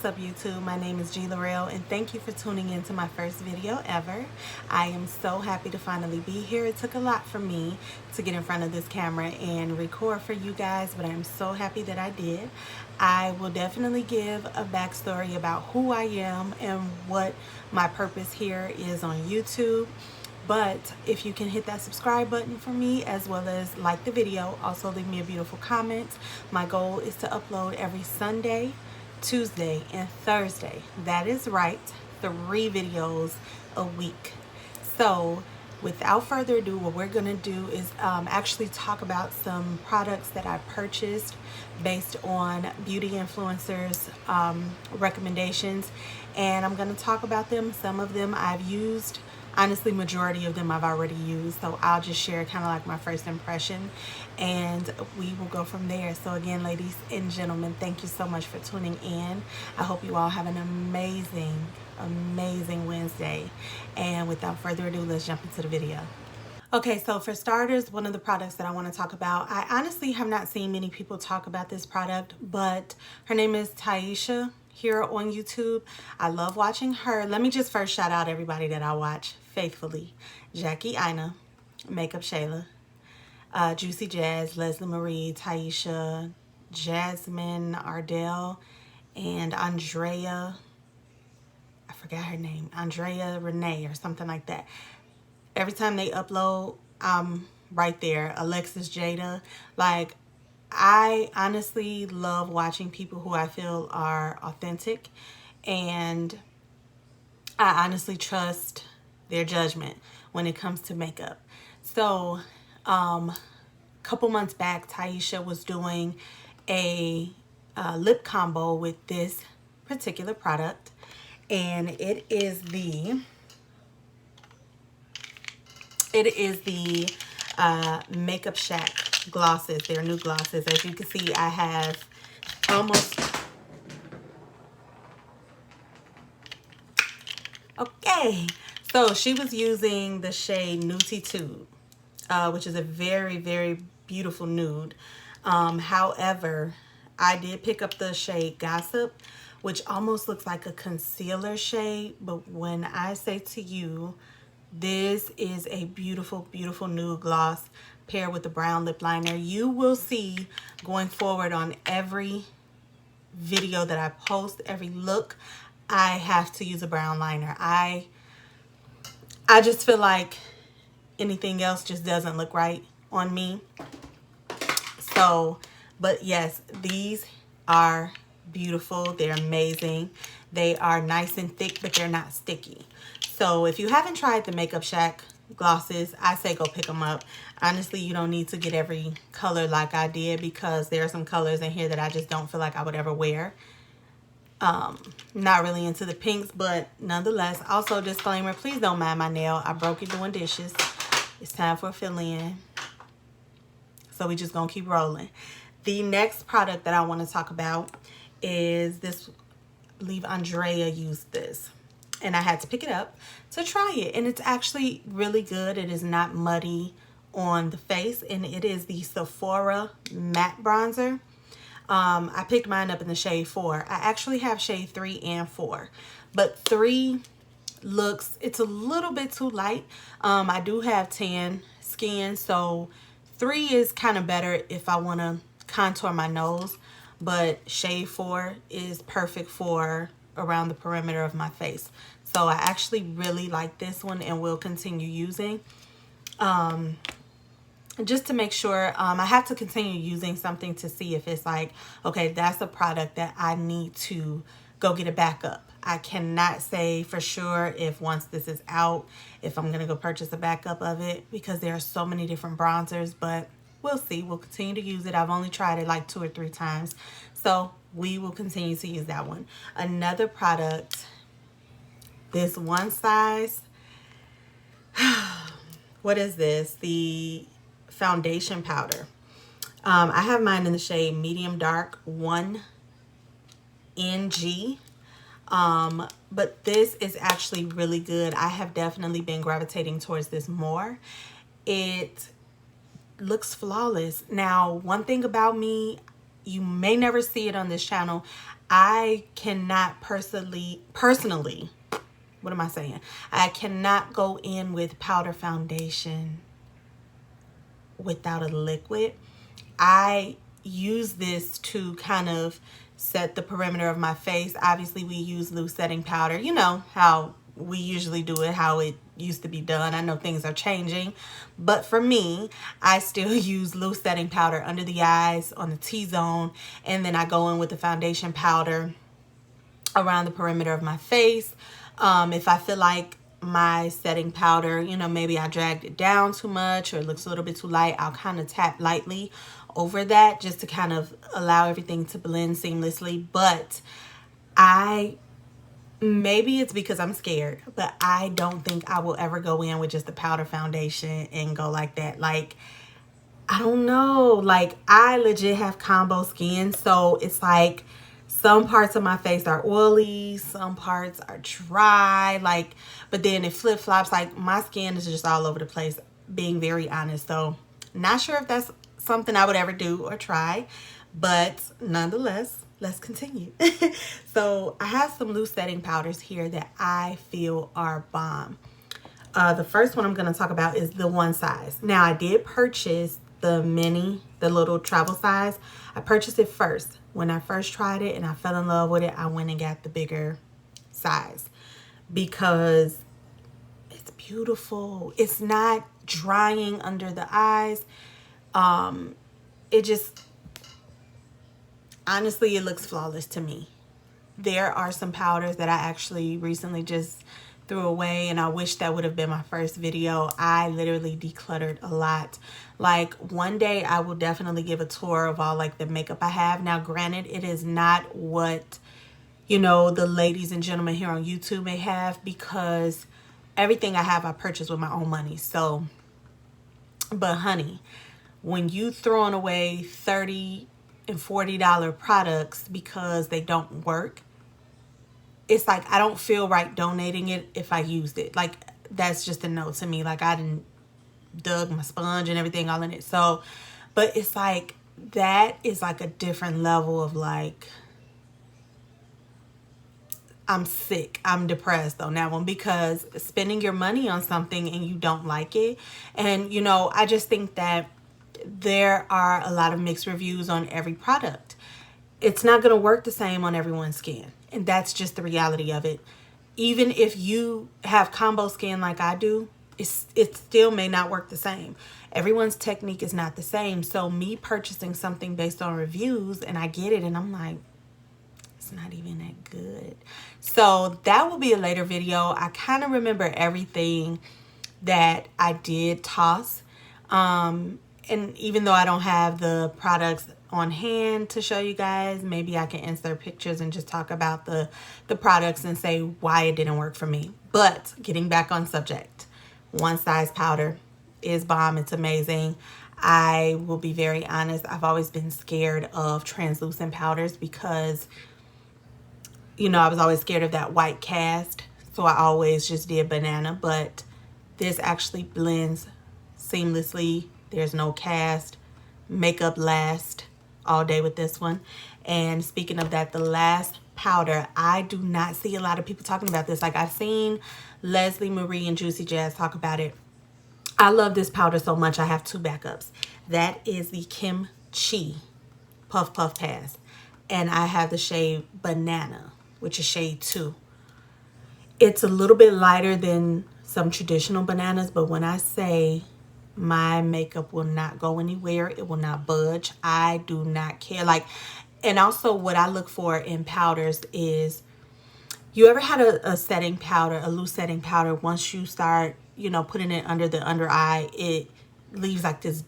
What's up YouTube? My name is G.Lorelle and thank you for tuning in to my first video ever. I am so happy to finally be here. It took a lot for me to get in front of this camera and record for you guys, but I'm so happy that I did. I will definitely give a backstory about who I am and what my purpose here is on YouTube. But if you can hit that subscribe button for me, as well as like the video, also leave me a beautiful comment. My goal is to upload every Sunday, Tuesday, and Thursday. That is right, 3 videos a week. So without further ado, what we're gonna do is actually talk about some products that I purchased based on beauty influencers recommendations, and I'm gonna talk about them. Some of them I've used. Honestly, majority of them I've already used, so I'll just share kind of like my first impression and we will go from there. So again, ladies and gentlemen, thank you so much for tuning in. I hope you all have an amazing Wednesday, and without further ado, let's jump into the video. Okay, so for starters, one of the products that I want to talk about, I honestly have not seen many people talk about this product, but her name is Taisha here on YouTube. I love watching her. Let me just first shout out everybody that I watch faithfully. Jackie Ina, Makeup Shayla, Juicy Jazz, Leslie Marie, Taisha, Jasmine Ardell, and Andrea, I forgot her name, Andrea Renee or something like that. Every time they upload, I'm right there. Alexis Jada. Like, I honestly love watching people who I feel are authentic, and I honestly trust their judgment when it comes to makeup. So a couple months back, Taisha was doing a lip combo with this particular product, and it is the Makeup Shack glosses. They're new glosses. As you can see, I have almost... Okay, so she was using the shade Nuditude, which is a very beautiful nude. However, I did pick up the shade Gossip, which almost looks like a concealer shade, but when I say to you, this is a beautiful nude gloss paired with the brown lip liner. You will see going forward on every video that I post, every look, I have to use a brown liner. I just feel like anything else just doesn't look right on me. So, but yes, these are beautiful. They're amazing. They are nice and thick, but they're not sticky. So if you haven't tried the Makeup Shack glosses, I say go pick them up. Honestly, you don't need to get every color like I did, because there are some colors in here that I just don't feel like I would ever wear. Not really into the pinks, but nonetheless. Also, disclaimer, please don't mind my nail. I broke it doing dishes. It's time for a fill-in. So we just gonna keep rolling. The next product that I want to talk about is this. I believe Andrea used this, and I had to pick it up to try it, and it's actually really good. It is not muddy on the face, and it is the Sephora matte bronzer. I picked mine up in the shade 4. I actually have shade 3 and 4, but 3 looks, it's a little bit too light. I do have tan skin, so 3 is kind of better if I want to contour my nose, but shade 4 is perfect for around the perimeter of my face. So I actually really like this one and will continue using. Just to make sure, I have to continue using something to see if it's like, okay, that's a product that I need to go get a backup. I cannot say for sure if once this is out, if I'm going to go purchase a backup of it, because there are so many different bronzers, but we'll see. We'll continue to use it. I've only tried it like 2 or 3 times. So we will continue to use that one. Another product, this One Size. What is this? The foundation powder. I have mine in the shade medium dark 1NG. But this is actually really good. I have definitely been gravitating towards this more. It looks flawless. Now, one thing about me, you may never see it on this channel. I cannot personally, what am I saying? I cannot go in with powder foundation without a liquid. I use this to kind of set the perimeter of my face. Obviously, we use loose setting powder. You know how we usually do it, how it used to be done. I know things are changing, but for me, I still use loose setting powder under the eyes, on the T-zone, and then I go in with the foundation powder around the perimeter of my face. If I feel like my setting powder, you know, maybe I dragged it down too much or it looks a little bit too light, I'll kind of tap lightly over that just to kind of allow everything to blend seamlessly. But maybe it's because I'm scared, but I don't think I will ever go in with just the powder foundation and go like that. Like, I don't know, like I legit have combo skin, so it's like some parts of my face are oily, some parts are dry, like, but then it flip-flops. Like, my skin is just all over the place, being very honest. So not sure if that's something I would ever do or try, but nonetheless, let's continue. So I have some loose setting powders here that I feel are bomb. The first one I'm going to talk about is the one size. Now, I did purchase the mini, the little travel size. I purchased it first. When I first tried it and I fell in love with it, I went and got the bigger size because it's beautiful. It's not drying under the eyes. It just, honestly, it looks flawless to me. There are some powders that I actually recently just threw away, and I wish that would have been my first video. I literally decluttered a lot. Like, one day I will definitely give a tour of all like the makeup I have. Now, granted, it is not what, you know, the ladies and gentlemen here on YouTube may have, because everything I have I purchased with my own money. So, but honey, when you throwing away $30 and $40 products because they don't work, it's like I don't feel right donating it if I used it. Like, that's just a no to me. Like, I didn't dug my sponge and everything all in it. So, but it's like, that is like a different level of like, I'm sick, I'm depressed on that one, because spending your money on something and you don't like it. And, you know, I just think that there are a lot of mixed reviews on every product. It's not going to work the same on everyone's skin. And that's just the reality of it. Even if you have combo skin like I do, it still may not work the same. Everyone's technique is not the same. So me purchasing something based on reviews, and I get it and I'm like, it's not even that good. So that will be a later video. I kind of remember everything that I did toss. And even though I don't have the products on hand to show you guys, maybe I can insert pictures and just talk about the products and say why it didn't work for me. But getting back on subject, one size powder is bomb. It's amazing. I will be very honest, I've always been scared of translucent powders because, you know, I was always scared of that white cast, so I always just did banana. But this actually blends seamlessly. There's no cast. Makeup lasts all day with this one. And speaking of that, the last powder, I do not see a lot of people talking about this. Like, I've seen Leslie Marie and Juicy Jazz talk about it. I love this powder so much, I have two backups. That is the Kimchi Puff Puff Pass. And I have the shade Banana, which is shade 2. It's a little bit lighter than some traditional bananas, but when I say my makeup will not go anywhere, it will not budge, I do not care. Like, and also what I look for in powders is, you ever had a setting powder, a loose setting powder, once you start, you know, putting it under the under eye, it leaves like this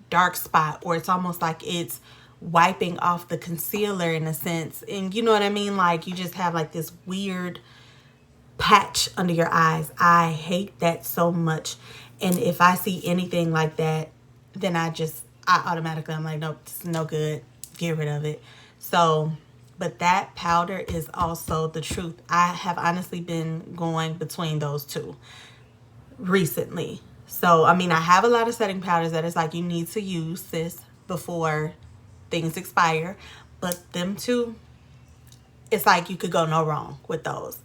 dark spot, or it's almost like it's wiping off the concealer in a sense. And you know what I mean? Like, you just have like this weird patch under your eyes. I hate that so much. And if I see anything like that, then I automatically, I'm like, nope, this is no good. Get rid of it. So, but that powder is also the truth. I have honestly been going between those two recently. So, I mean, I have a lot of setting powders that it's like, you need to use this before things expire, but them two, it's like you could go no wrong with those.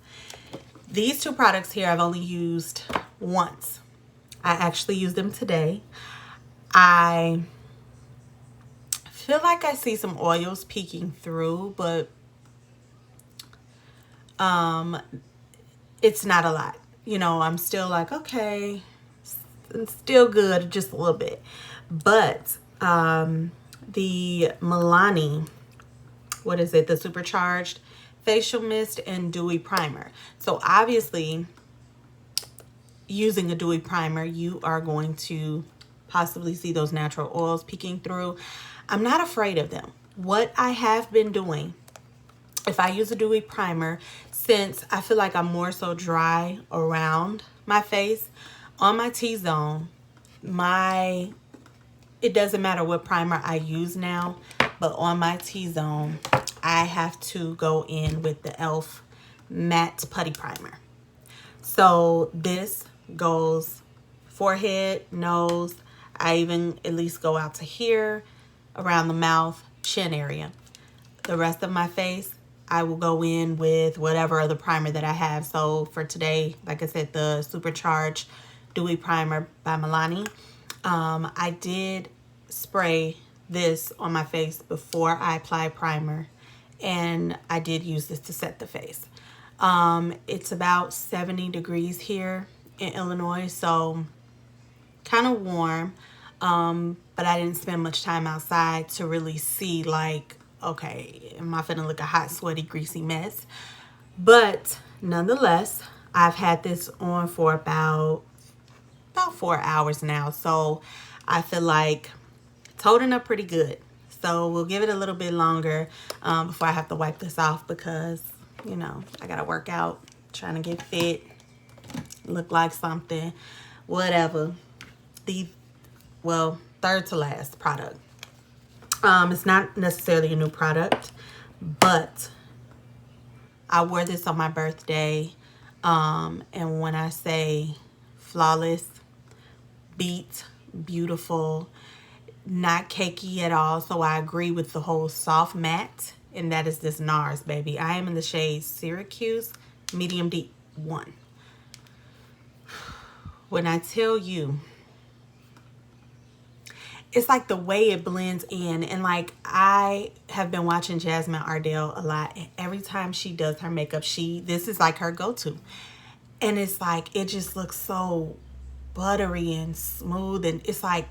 These two products here I've only used once. I actually used them today. I feel like I see some oils peeking through, but it's not a lot. You know, I'm still like, okay, it's still good, just a little bit. But the Milani, what is it? The Supercharged Facial Mist and Dewy Primer. So obviously, using a dewy primer, you are going to possibly see those natural oils peeking through. I'm not afraid of them. What I have been doing, if I use a dewy primer, since I feel like I'm more so dry around my face, on my T-zone, it doesn't matter what primer I use now, but on my T-zone, I have to go in with the e.l.f. Matte Putty Primer. So this goes forehead, nose. I even at least go out to here, around the mouth, chin area. The rest of my face, I will go in with whatever other primer that I have. So for today, like I said, the Supercharged Dewy Primer by Milani. I did spray this on my face before I applied primer, and I did use this to set the face. It's about 70 degrees here in Illinois, so kind of warm, but I didn't spend much time outside to really see, like, okay, am I finna look a hot, sweaty, greasy mess? But nonetheless, I've had this on for about 4 hours now, so I feel like it's holding up pretty good. So we'll give it a little bit longer before I have to wipe this off, because, you know, I gotta work out, trying to get fit, look like something, whatever. The, well, third to last product. It's not necessarily a new product, but I wore this on my birthday, and when I say flawless, beat, beautiful, not cakey at all, so I agree with the whole soft matte, and that is this NARS, baby. I am in the shade Syracuse Medium Deep 1. When I tell you, it's like the way it blends in, and like, I have been watching Jasmine Ardell a lot, and every time she does her makeup, this is like her go-to, and it's like, it just looks so buttery and smooth, and it's like,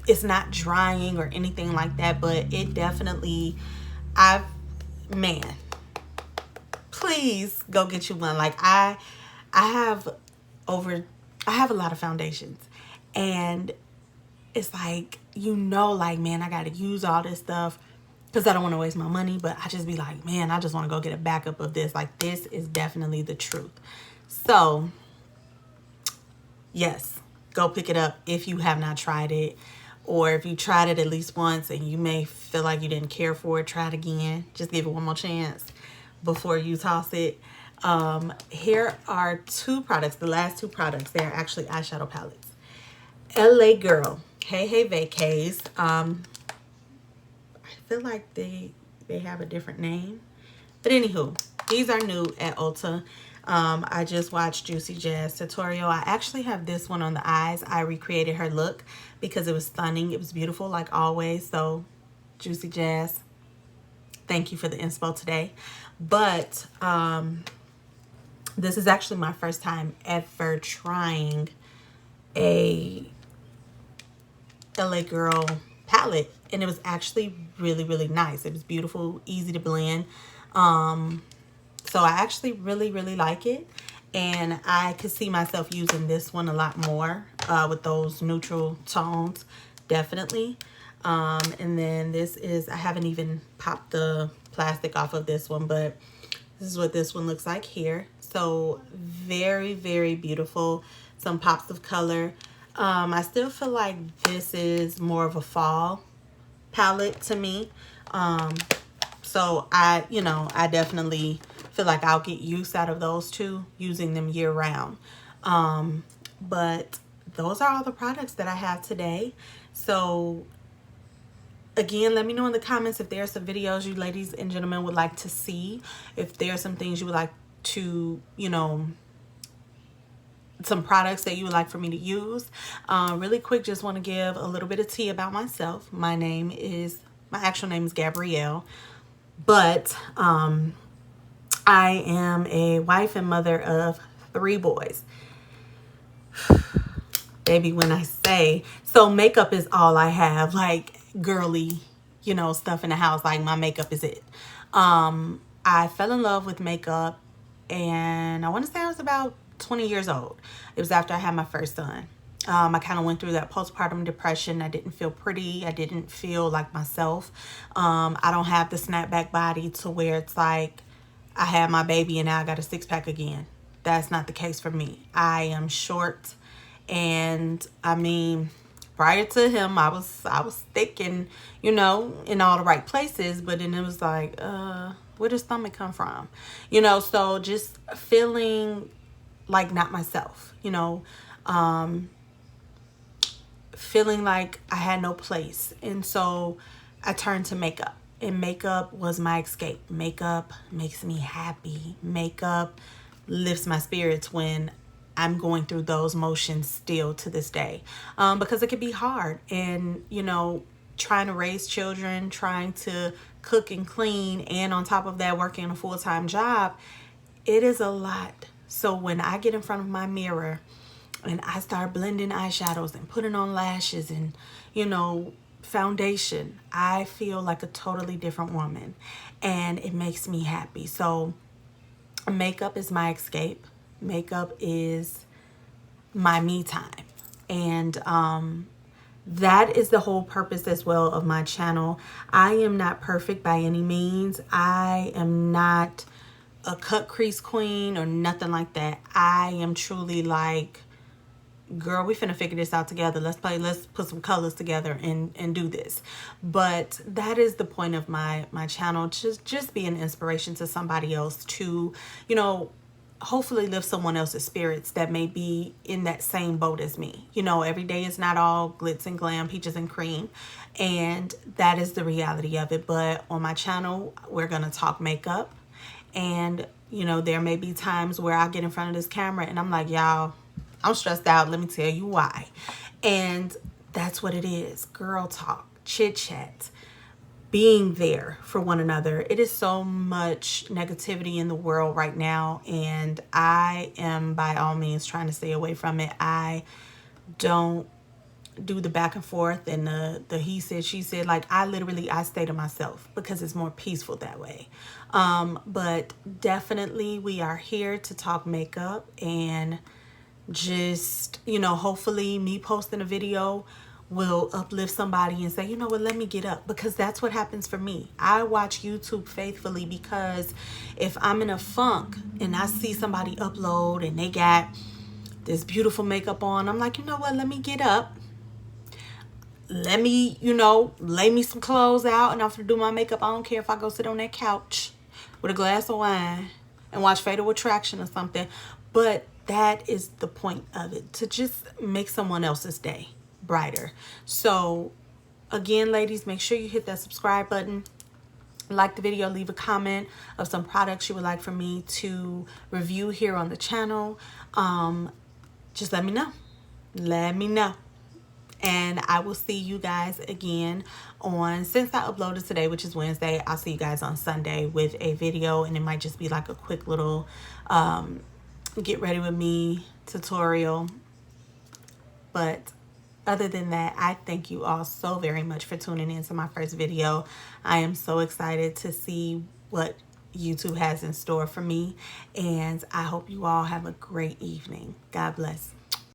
it's not drying or anything like that, but it definitely, man, please go get you one. Like, I have a lot of foundations, and it's like, you know, like, man, I gotta use all this stuff because I don't want to waste my money, but I just be like, man, I just want to go get a backup of this. Like, this is definitely the truth. So yes, go pick it up if you have not tried it, or if you tried it at least once and you may feel like you didn't care for it, try it again. Just give it one more chance before you toss it. Here are two products, the last two products. They're actually eyeshadow palettes. LA Girl, Hey Hey Vacays. I feel like they have a different name, but anywho, these are new at Ulta. I just watched Juicy Jazz tutorial. I actually have this one on the eyes. I recreated her look because it was stunning. It was beautiful, like always. So Juicy Jazz, thank you for the inspo today. But this is actually my first time ever trying a LA Girl palette, and it was actually really, really nice. It was beautiful, easy to blend. So I actually really, really like it, and I could see myself using this one a lot more with those neutral tones, definitely. And then this is, I haven't even popped the plastic off of this one, but this is what this one looks like here. So very, very beautiful. Some pops of color. I still feel like this is more of a fall palette to me. So I definitely feel like I'll get use out of those two, using them year round. But those are all the products that I have today. So again, let me know in the comments if there are some videos you ladies and gentlemen would like to see, if there are some things you would like to, you know, some products that you would like for me to use. Really quick, just want to give a little bit of tea about myself. My actual name is Gabrielle, but I am a wife and mother of 3 boys. Baby, when I say, so makeup is all I have, like girly, you know, stuff in the house, like my makeup is it. I fell in love with makeup, and I want to say I was about 20 years old. It was after I had my first son. I kind of went through that postpartum depression. I didn't feel pretty. I didn't feel like myself. I don't have the snapback body to where it's like I had my baby and now I got a 6-pack again. That's not the case for me. I am short, and I mean, prior to him, I was thick and, you know, in all the right places, but then it was like, where does stomach come from? You know, so just feeling like not myself, you know, feeling like I had no place. And so I turned to makeup, and makeup was my escape. Makeup makes me happy. Makeup lifts my spirits when I'm going through those motions still to this day, because it can be hard. And, you know, trying to raise children, trying to cook and clean, and on top of that, working a full-time job, it is a lot. So when I get in front of my mirror and I start blending eyeshadows and putting on lashes and, you know, foundation, I feel like a totally different woman, and it makes me happy. So makeup is my escape. Makeup is my me time. And that is the whole purpose as well of my channel. I am not perfect by any means. I am not a cut crease queen or nothing like that. I am truly like, girl, we finna figure this out together. Let's put some colors together and do this. But that is the point of my channel. Just be an inspiration to somebody else to, you know, hopefully lift someone else's spirits that may be in that same boat as me. You know, every day is not all glitz and glam, peaches and cream, and that is the reality of it. But on my channel, we're gonna talk makeup, and, you know, there may be times where I get in front of this camera and I'm like, y'all, I'm stressed out. Let me tell you why. And that's what it is. Girl talk, chit chat, being there for one another. It is so much negativity in the world right now, and I am by all means trying to stay away from it. I don't do the back and forth and the he said, she said. Like, I stay to myself because it's more peaceful that way. But definitely we are here to talk makeup, and just, you know, hopefully me posting a video will uplift somebody and say, you know what, let me get up, because that's what happens for me. I watch YouTube faithfully because if I'm in a funk and I see somebody upload and they got this beautiful makeup on, I'm like, you know what, let me get up. Let me, you know, lay me some clothes out and I'm gonna do my makeup. I don't care if I go sit on that couch with a glass of wine and watch Fatal Attraction or something. But that is the point of it, to just make someone else's day brighter. So again, ladies, make sure you hit that subscribe button, like the video, leave a comment of some products you would like for me to review here on the channel. Just let me know. And I will see you guys again on, since I uploaded today, which is Wednesday, I'll see you guys on Sunday with a video, and it might just be like a quick little get ready with me tutorial. But other than that, I thank you all so very much for tuning in to my first video. I am so excited to see what YouTube has in store for me, and I hope you all have a great evening. God bless.